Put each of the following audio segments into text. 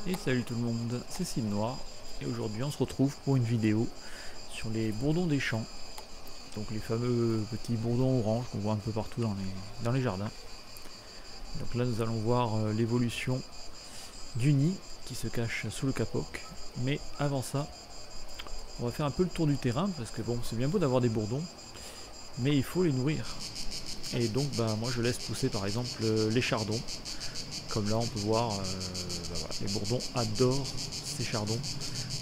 Et salut tout le monde, c'est Cid Noir et aujourd'hui on se retrouve pour une vidéo sur les bourdons des champs. Donc les fameux petits bourdons orange qu'on voit un peu partout dans les jardins. Donc là nous allons voir l'évolution du nid qui se cache sous le capoc. Mais avant ça, on va faire un peu le tour du terrain parce que bon, c'est bien beau d'avoir des bourdons, mais il faut les nourrir. Et donc bah, moi je laisse pousser par exemple les chardons. Comme là on peut voir, voilà, les bourdons adorent ces chardons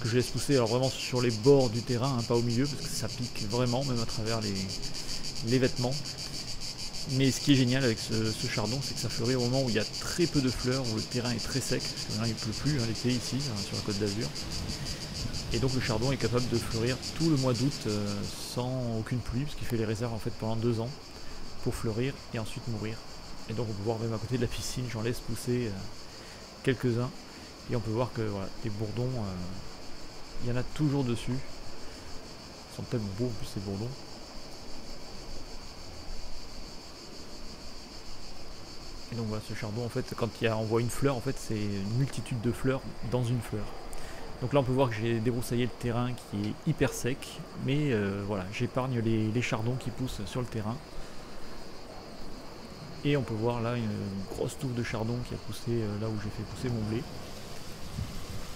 que je laisse pousser, alors vraiment sur les bords du terrain, hein, pas au milieu, parce que ça pique vraiment, même à travers les vêtements. Mais ce qui est génial avec ce chardon, c'est que ça fleurit au moment où il y a très peu de fleurs, où le terrain est très sec, parce que là il ne pleut plus, hein, l'été ici, hein, sur la côte d'Azur. Et donc le chardon est capable de fleurir tout le mois d'août sans aucune pluie, parce qu'il fait les réserves en fait pendant 2 ans pour fleurir et ensuite mourir. Et donc on peut voir même à côté de la piscine, j'en laisse pousser quelques-uns. Et on peut voir que voilà, les bourdons, il y en a toujours dessus. Ils sont tellement beaux en plus ces bourdons. Et donc voilà, ce chardon en fait, quand on voit une fleur, en fait c'est une multitude de fleurs dans une fleur. Donc là on peut voir que j'ai débroussaillé le terrain qui est hyper sec. Mais voilà, j'épargne les chardons qui poussent sur le terrain. Et on peut voir là une grosse touffe de chardon qui a poussé là où j'ai fait pousser mon blé.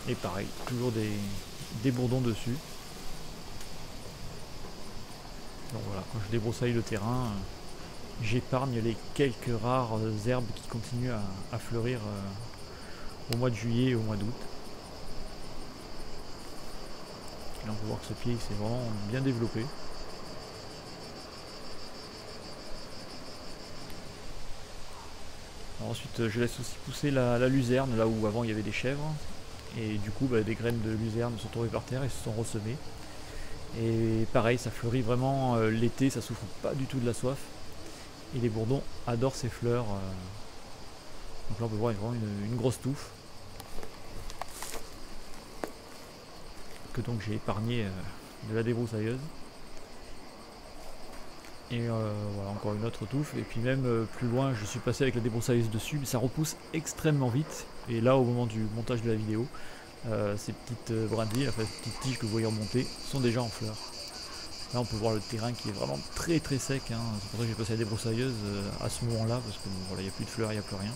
Et pareil, toujours des bourdons dessus. Donc voilà, quand je débroussaille le terrain, j'épargne les quelques rares herbes qui continuent à fleurir au mois de juillet et au mois d'août. Là on peut voir que ce pied s'est vraiment bien développé. Alors ensuite je laisse aussi pousser la luzerne, là où avant il y avait des chèvres. Et du coup bah, des graines de luzerne sont tombées par terre et se sont ressemées. Et pareil, ça fleurit vraiment l'été, ça souffre pas du tout de la soif. Et les bourdons adorent ces fleurs. Donc là on peut voir vraiment une grosse touffe. Que donc j'ai épargné de la débroussailleuse. Et voilà, encore une autre touffe. Et puis même plus loin, je suis passé avec la débroussailleuse dessus, mais ça repousse extrêmement vite. Et là, au moment du montage de la vidéo, ces petites brindilles, enfin ces petites tiges que vous voyez remonter, sont déjà en fleurs. Là, on peut voir le terrain qui est vraiment très très sec. Hein. C'est pour ça que j'ai passé la débroussailleuse à ce moment-là, parce que voilà, il n'y a plus de fleurs, il n'y a plus rien.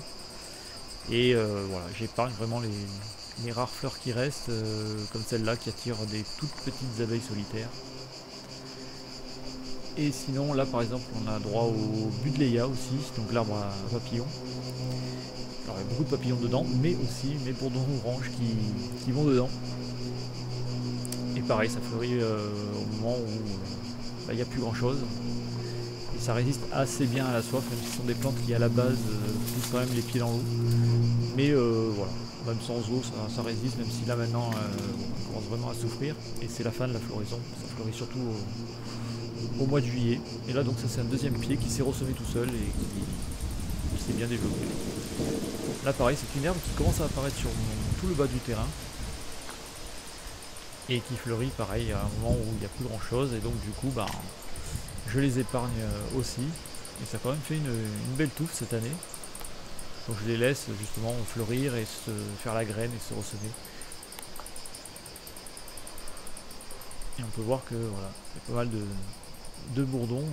Et voilà, j'épargne vraiment les rares fleurs qui restent, comme celle-là qui attire des toutes petites abeilles solitaires. Et sinon, là par exemple, on a droit au buddleia aussi, donc l'arbre à papillons. Alors il y a beaucoup de papillons dedans, mais aussi mes bourdons oranges qui vont dedans. Et pareil, ça fleurit au moment où il n'y a plus grand chose. Et ça résiste assez bien à la soif, même si ce sont des plantes qui à la base poussent quand même les pieds dans l'eau. Mais voilà, même sans eau, ça résiste, même si là maintenant on commence vraiment à souffrir. Et c'est la fin de la floraison, ça fleurit surtout au mois de juillet. Et là donc ça c'est un deuxième pied qui s'est ressemé tout seul et qui s'est bien développé. Là pareil, c'est une herbe qui commence à apparaître sur tout le bas du terrain. Et qui fleurit pareil à un moment où il n'y a plus grand chose. Et donc du coup bah, je les épargne aussi. Et ça a quand même fait une belle touffe cette année. Donc je les laisse justement fleurir et se faire la graine et se ressemer. Et on peut voir que voilà, il y a pas mal de bourdons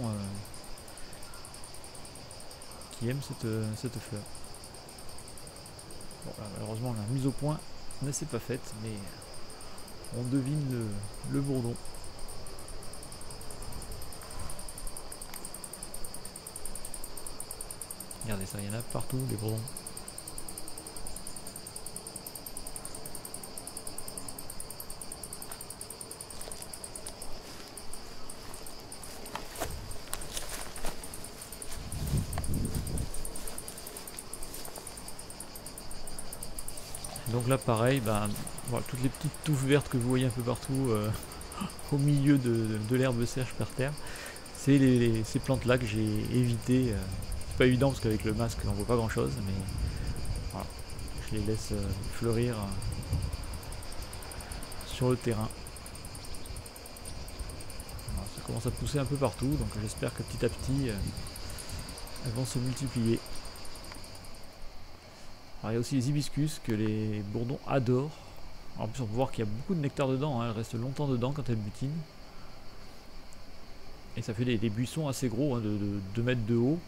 qui aiment cette fleur. Bon, là, malheureusement la mise au point ne s'est pas faite, mais on devine le bourdon. Regardez ça, il y en a partout des bourdons. Donc là pareil, bah, voilà, toutes les petites touffes vertes que vous voyez un peu partout au milieu de l'herbe sèche par terre, c'est ces plantes là que j'ai évité. C'est pas évident parce qu'avec le masque on voit pas grand chose, mais voilà, je les laisse fleurir sur le terrain. Alors, ça commence à pousser un peu partout, donc j'espère que petit à petit elles vont se multiplier. Alors, il y a aussi les hibiscus que les bourdons adorent. En plus on peut voir qu'il y a beaucoup de nectar dedans, hein. Elle reste longtemps dedans quand elle butine. Et ça fait des buissons assez gros, hein, de 2 mètres de haut.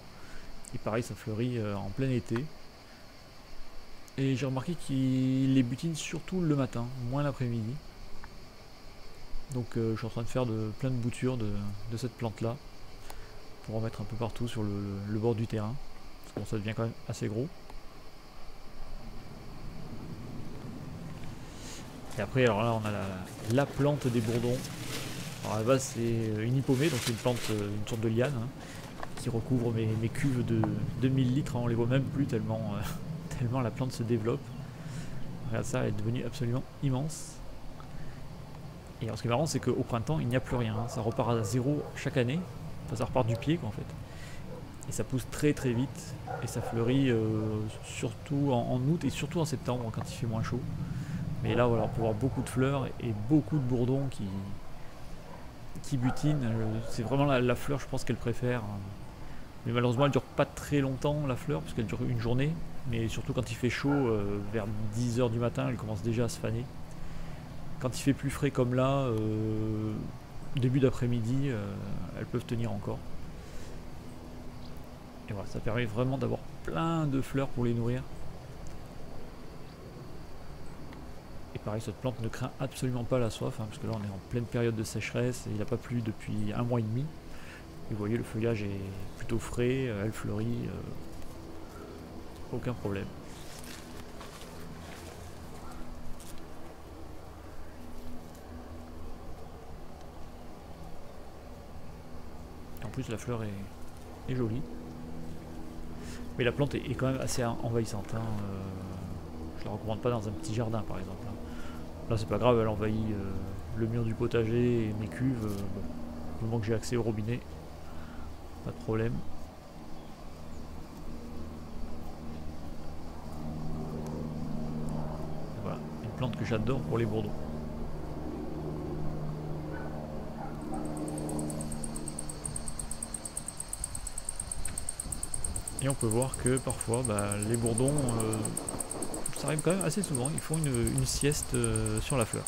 Et pareil, ça fleurit en plein été. Et j'ai remarqué qu'il les butine surtout le matin, moins l'après-midi. Donc je suis en train de faire plein de boutures de cette plante là. Pour en mettre un peu partout sur le bord du terrain. Parce que bon, ça devient quand même assez gros. Et après, alors là, on a la plante des bourdons. Alors à la base, c'est une hypomée, donc c'est une plante, une sorte de liane, hein, qui recouvre mes cuves de 1000 litres. Hein, on les voit même plus tellement, tellement la plante se développe. Regarde ça, elle est devenue absolument immense. Et alors, ce qui est marrant, c'est qu'au printemps, il n'y a plus rien. Hein, ça repart à zéro chaque année. Enfin, ça repart du pied, quoi, en fait. Et ça pousse très très vite. Et ça fleurit surtout en août et surtout en septembre, quand il fait moins chaud. Mais là, voilà, on peut voir beaucoup de fleurs et beaucoup de bourdons qui butinent. C'est vraiment la fleur, je pense qu'elle préfère. Mais malheureusement, elle dure pas très longtemps, la fleur, parce qu'elle dure une journée. Mais surtout quand il fait chaud, vers 10 h du matin, elle commence déjà à se faner. Quand il fait plus frais comme là, début d'après-midi, elles peuvent tenir encore. Et voilà, ça permet vraiment d'avoir plein de fleurs pour les nourrir. Et pareil, cette plante ne craint absolument pas la soif, hein, parce que là on est en pleine période de sécheresse et il n'a pas plu depuis 1 mois et demi. Et vous voyez, le feuillage est plutôt frais, elle fleurit, aucun problème. En plus la fleur est jolie. Mais la plante est quand même assez envahissante. Hein. Je la recommande pas dans un petit jardin par exemple. Là c'est pas grave, elle envahit le mur du potager et mes cuves. Bon, du moment que j'ai accès au robinet, pas de problème. Voilà, une plante que j'adore pour les bourdons. Et on peut voir que parfois les bourdons, ça arrive quand même assez souvent, ils font une sieste sur la fleur.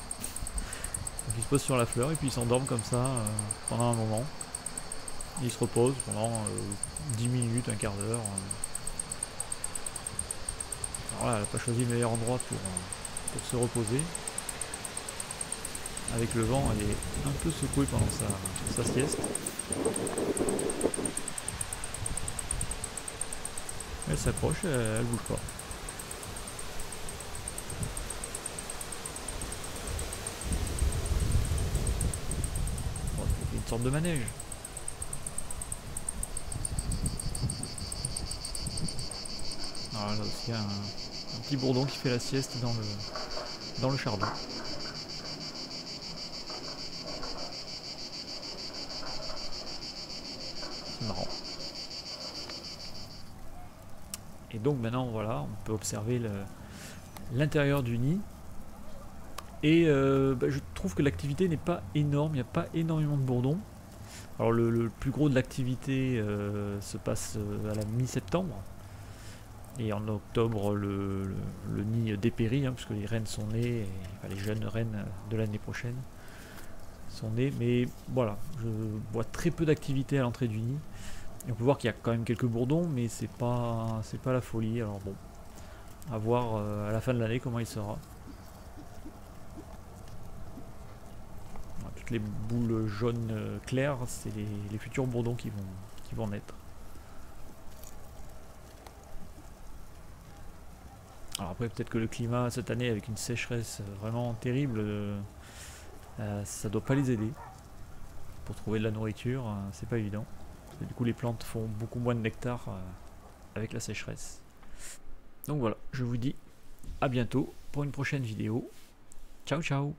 Donc ils se posent sur la fleur et puis ils s'endorment comme ça pendant un moment. Ils se reposent pendant 10 minutes, un quart d'heure. Alors là, elle n'a pas choisi le meilleur endroit pour se reposer. Avec le vent, elle est un peu secouée pendant sa sieste. Elle s'accroche, elle bouge pas. Bon, c'est une sorte de manège. Alors là aussi, un petit bourdon qui fait la sieste dans le chardon. C'est marrant. Et donc maintenant, voilà, on peut observer l'intérieur du nid. Et je trouve que l'activité n'est pas énorme, il n'y a pas énormément de bourdons. Alors le plus gros de l'activité se passe à la mi-septembre. Et en octobre, le nid dépérit, hein, puisque les reines sont nées, et, enfin, les jeunes reines de l'année prochaine sont nées. Mais voilà, je vois très peu d'activité à l'entrée du nid. Et on peut voir qu'il y a quand même quelques bourdons, mais c'est pas la folie. Alors bon, à voir à la fin de l'année comment il sera. Voilà, toutes les boules jaunes claires, c'est les futurs bourdons qui vont naître. Alors après, peut-être que le climat cette année, avec une sécheresse vraiment terrible, ça doit pas les aider. Pour trouver de la nourriture, c'est pas évident. Parce que du coup, les plantes font beaucoup moins de nectar avec la sécheresse. Donc voilà, je vous dis à bientôt pour une prochaine vidéo. Ciao ciao!